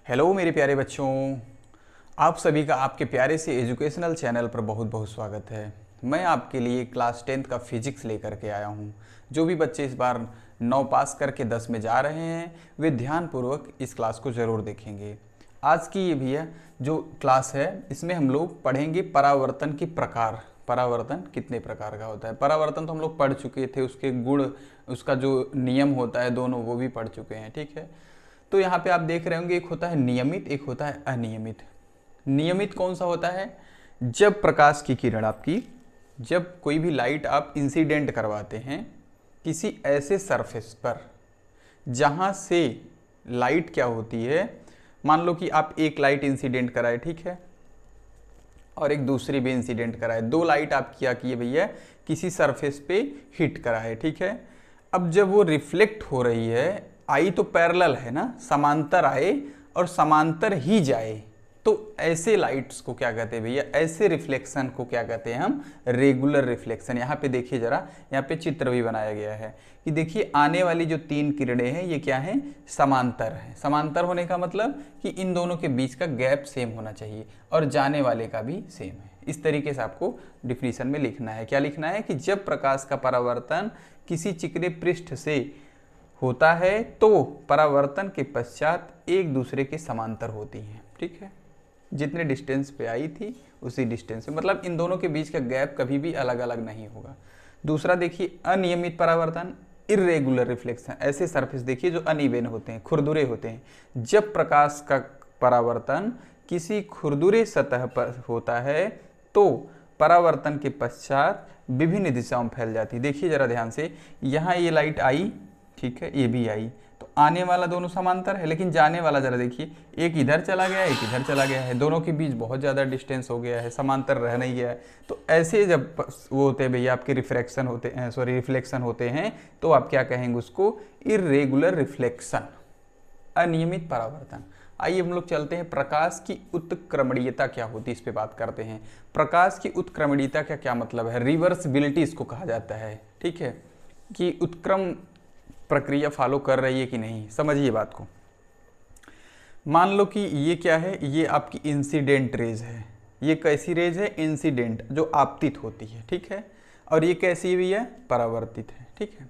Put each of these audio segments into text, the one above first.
Hello मेरे प्यारे बच्चों, आप सभी का आपके प्यारे से एजुकेशनल चैनल पर बहुत बहुत स्वागत है। मैं आपके लिए क्लास 10th का फिजिक्स लेकर के आया हूँ। जो भी बच्चे इस बार 9 पास करके 10 में जा रहे हैं वे ध्यानपूर्वक इस क्लास को ज़रूर देखेंगे। आज की ये भैया जो क्लास है इसमें हम लोग पढ़ेंगे परावर्तन के प्रकार। परावर्तन कितने प्रकार का होता है। परावर्तन तो हम लोग पढ़ चुके थे, उसके गुण, उसका जो नियम होता है दोनों वो भी पढ़ चुके हैं। ठीक है, तो यहाँ पे आप देख रहे होंगे एक होता है नियमित, एक होता है अनियमित। नियमित कौन सा होता है? जब प्रकाश की किरण आपकी, जब कोई भी लाइट आप इंसिडेंट करवाते हैं किसी ऐसे सरफेस पर जहाँ से लाइट क्या होती है, मान लो कि आप एक लाइट इंसिडेंट कराए, ठीक है, और एक दूसरी भी इंसिडेंट कराए, दो लाइट आप क्या किए भैया, किसी सरफेस पे हिट कराए, ठीक है। अब जब वो रिफ्लेक्ट हो रही है, आई तो पैरेलल है ना, समांतर आए और समांतर ही जाए, तो ऐसे लाइट्स को क्या कहते हैं भैया, ऐसे रिफ्लेक्शन को क्या कहते हैं हम, रेगुलर रिफ्लेक्शन। यहाँ पे देखिए जरा, यहाँ पे चित्र भी बनाया गया है कि देखिए आने वाली जो तीन किरणें हैं ये क्या है, समांतर है। समांतर होने का मतलब कि इन दोनों के बीच का गैप सेम होना चाहिए और जाने वाले का भी सेम है। इस तरीके से आपको डिफिनीशन में लिखना है। क्या लिखना है कि जब प्रकाश का परावर्तन किसी चिकने पृष्ठ से होता है तो परावर्तन के पश्चात एक दूसरे के समांतर होती हैं। ठीक है, जितने डिस्टेंस पे आई थी उसी डिस्टेंस पे, मतलब इन दोनों के बीच का गैप कभी भी अलग अलग नहीं होगा। दूसरा देखिए अनियमित परावर्तन, इर्रेगुलर रिफ्लेक्शन। ऐसे सरफेस देखिए जो अनइवन होते हैं, खुरदुरे होते हैं। जब प्रकाश का परावर्तन किसी खुरदुरे सतह पर होता है तो परावर्तन के पश्चात विभिन्न दिशाओं में फैल जाती है। देखिए जरा ध्यान से, यहाँ ये लाइट आई, ठीक है, ये भी आई, तो आने वाला दोनों समांतर है, लेकिन जाने वाला जरा देखिए, एक इधर चला गया, एक इधर चला गया है, दोनों के बीच बहुत ज़्यादा डिस्टेंस हो गया है, समांतर रह नहीं गया है। तो ऐसे जब वो होते हैं भैया आपके रिफ्रैक्शन होते हैं, सॉरी रिफ्लेक्शन होते हैं, तो आप क्या कहेंगे उसको, इर्रेगुलर रिफ्लेक्शन, अनियमित परावर्तन। आइए हम लोग चलते हैं प्रकाश की उत्क्रमणीयता क्या होती है, इस पे बात करते हैं। प्रकाश की उत्क्रमणीयता का क्या मतलब है? रिवर्सिबिलिटी इसको कहा जाता है। ठीक है, कि उत्क्रम प्रक्रिया फॉलो कर रही है कि नहीं, समझिए बात को। मान लो कि ये क्या है, ये आपकी इंसिडेंट रेज है। ये कैसी रेज है? इंसिडेंट, जो आपतित होती है, ठीक है। और ये कैसी भी है? परावर्तित है, ठीक है।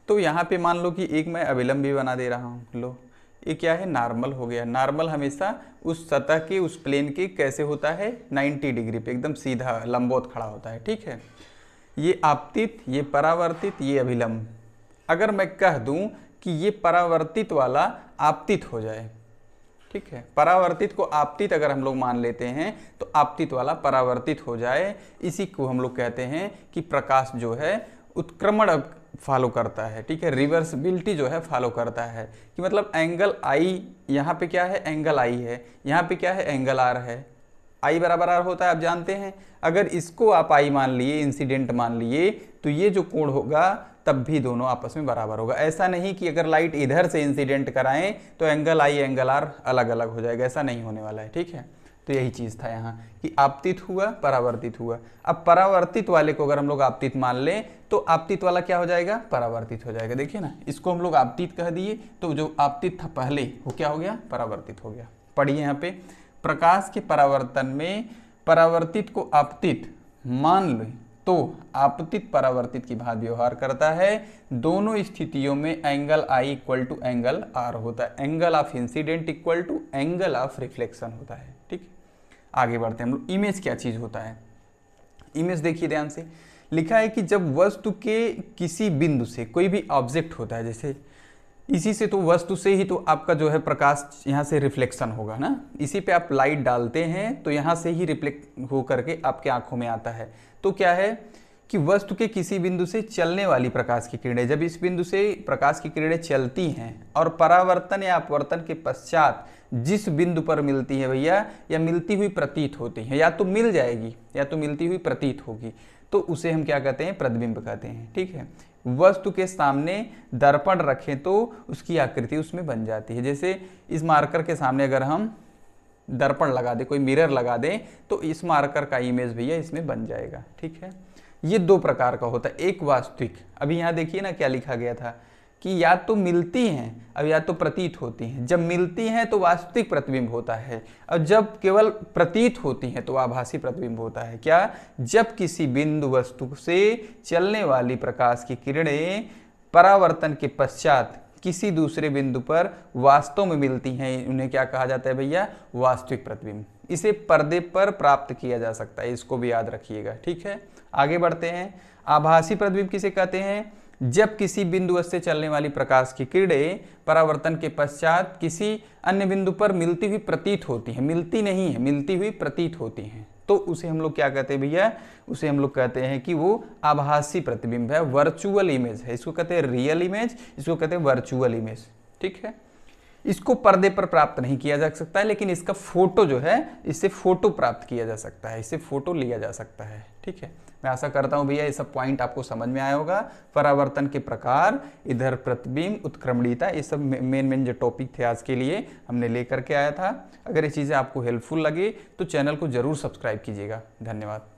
तो यहाँ पे मान लो कि एक मैं अभिलंब भी बना दे रहा हूँ, लो ये क्या है, नॉर्मल हो गया। नॉर्मल हमेशा उस सतह के, उस प्लेन के कैसे होता है, 90 डिग्री पे एकदम सीधा लंबवत खड़ा होता है, ठीक है। ये आपतित, ये परावर्तित, ये अभिलंब। अगर मैं कह दूं कि ये परावर्तित वाला आपतित हो जाए, ठीक है, परावर्तित को आपतित अगर हम लोग मान लेते हैं तो आपतित वाला परावर्तित हो जाए, इसी को हम लोग कहते हैं कि प्रकाश जो है उत्क्रमण फॉलो करता है, ठीक है, रिवर्सिबिलिटी जो है फॉलो करता है। कि मतलब एंगल आई, यहाँ पे क्या है, एंगल आई है, यहाँ पे क्या है, एंगल आर है। आई बराबर आर होता है, आप जानते हैं। अगर इसको आप आई मान लिए, इंसिडेंट मान लिए, तो ये जो कोण होगा तब भी दोनों आपस में बराबर होगा। ऐसा नहीं कि अगर लाइट इधर से इंसिडेंट कराएं तो एंगल आई एंगल आर अलग अलग हो जाएगा, ऐसा नहीं होने वाला है, ठीक है। तो यही चीज़ था यहाँ कि आपतित हुआ, परावर्तित हुआ। अब परावर्तित वाले को अगर हम लोग आपतित मान लें तो आपतित वाला क्या हो जाएगा, परावर्तित हो जाएगा। देखिए ना, इसको हम लोग आपतित कह दिए तो जो आपतित था पहले वो क्या हो गया, परावर्तित हो गया। पढ़िए यहाँ पे, प्रकाश के परावर्तन में परावर्तित को आपतित मान लें तो आपतित परावर्तित की भांति व्यवहार करता है। दोनों स्थितियों में angle I equal to angle R होता है। Angle of incidence equal to angle of reflection होता है, ठीक। आगे बढ़ते हैं हम लोग। इमेज क्या चीज होता है? इमेज देखिए ध्यान से, लिखा है कि जब वस्तु के किसी बिंदु से कोई भी ऑब्जेक्ट होता है, जैसे इसी से, तो वस्तु से ही तो आपका जो है प्रकाश यहाँ से रिफ्लेक्शन होगा ना, इसी पे आप लाइट डालते हैं तो यहाँ से ही रिफ्लेक्ट हो करके आपके आंखों में आता है। तो क्या है कि वस्तु के किसी बिंदु से चलने वाली प्रकाश की किरणें, जब इस बिंदु से प्रकाश की किरणें चलती हैं और परावर्तन या अपवर्तन के पश्चात जिस बिंदु पर मिलती है भैया, या मिलती हुई प्रतीत होती है, या तो मिल जाएगी या तो मिलती हुई प्रतीत होगी, तो उसे हम क्या कहते हैं, प्रतिबिंब कहते हैं, ठीक है। वस्तु के सामने दर्पण रखें तो उसकी आकृति उसमें बन जाती है। जैसे इस मार्कर के सामने अगर हम दर्पण लगा दें, कोई मिरर लगा दें, तो इस मार्कर का इमेज भैया इसमें बन जाएगा, ठीक है। ये दो प्रकार का होता है। एक वास्तविक, अभी यहाँ देखिए ना क्या लिखा गया था कि या तो मिलती हैं अब या तो प्रतीत होती हैं। जब मिलती हैं तो वास्तविक प्रतिबिंब होता है, और जब केवल प्रतीत होती हैं तो आभासी प्रतिबिंब होता है। क्या? जब किसी बिंदु वस्तु से चलने वाली प्रकाश की किरणें परावर्तन के पश्चात किसी दूसरे बिंदु पर वास्तव में मिलती हैं, उन्हें क्या कहा जाता है भैया? वास्तविक प्रतिबिंब। इसे पर्दे पर प्राप्त किया जा सकता है, इसको भी याद रखिएगा। ठीक है, आगे बढ़ते हैं। आभासी प्रतिबिंब किसे कहते हैं? जब किसी बिंदु से चलने वाली प्रकाश की किरणें परावर्तन के पश्चात किसी अन्य बिंदु पर मिलती हुई प्रतीत होती हैं, मिलती नहीं है, मिलती हुई प्रतीत होती हैं, तो उसे हम लोग क्या कहते हैं भैया? उसे हम लोग कहते हैं कि वो आभासी प्रतिबिंब है, वर्चुअल इमेज है। इसको कहते हैं रियल इमेज, इसको कहते हैं वर्चुअल इमेज। ठीक है, इसको पर्दे पर प्राप्त नहीं किया जा सकता है, लेकिन इसका फोटो जो है, इससे फोटो प्राप्त किया जा सकता है, इससे फोटो लिया जा सकता है। ठीक है, मैं आशा करता हूं भैया ये सब पॉइंट आपको समझ में आया होगा। परावर्तन के प्रकार, इधर प्रतिबिंब, उत्क्रमणीयता, ये सब मेन जो टॉपिक थे आज के लिए हमने लेकर के आया था। अगर ये चीज़ें आपको हेल्पफुल लगे तो चैनल को जरूर सब्सक्राइब कीजिएगा। धन्यवाद।